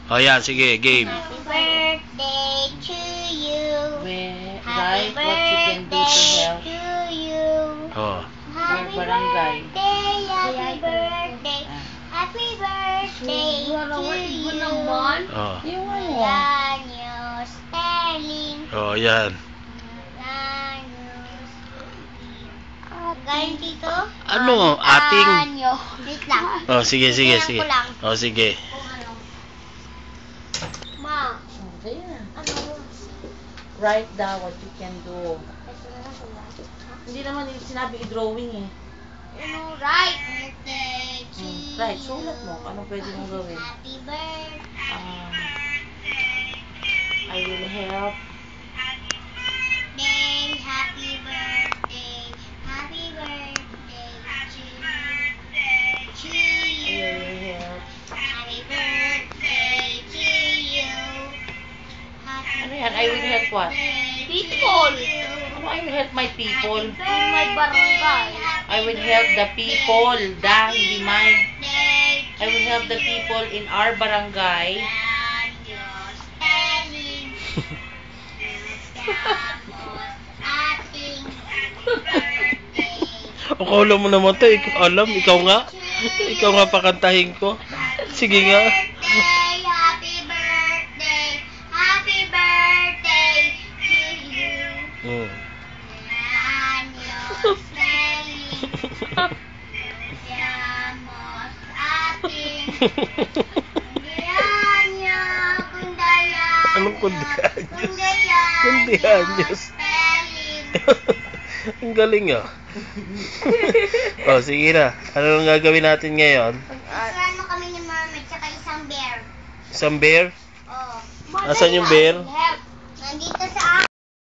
O yan, sige, game. Happy birthday to you. Right, what you can do to help to you. Oh. Happy barangay. birthday, happy birthday. Happy birthday to you. Oh. Yung ano? Daniel Sterling. Oh, yan. Galing dito? Ano? Ating? Anyo. Wait lang. Oh, sige, sige, Tingnan sige. ko lang. Oh, sige. Kung ano. Ma. Okay na. Ano? Write down what you can do. Ito na lang pala. Hindi naman sinabi i-drawing eh. Ano? Right. Birthday to Right, you. sulat mo. Anong pwede mong gawin? Happy birthday. I will help. Happy birthday. Happy birthday to I you. will help. Happy birthday to you. Ano yan? I will help what? People. Ano I will help my people? In my barangay. I will help the people. Da, hindi mine. I will help the people in our barangay. Akala mo naman to, alam, ikaw nga. Ikaw nga pakantahin ko. Sige nga. Happy birthday, happy birthday to you. Hmm. Años feliz. Seamos ating cumpleaños, cumpleaños. Anong cumpleaños? Cumpleaños. Cumpleaños. Feliz. Ang galing ah. Oh, sige na. Ano ang gagawin natin ngayon? Ano kami ni Mama, tsaka isang bear. Isang bear? Oh. Asan yung bear?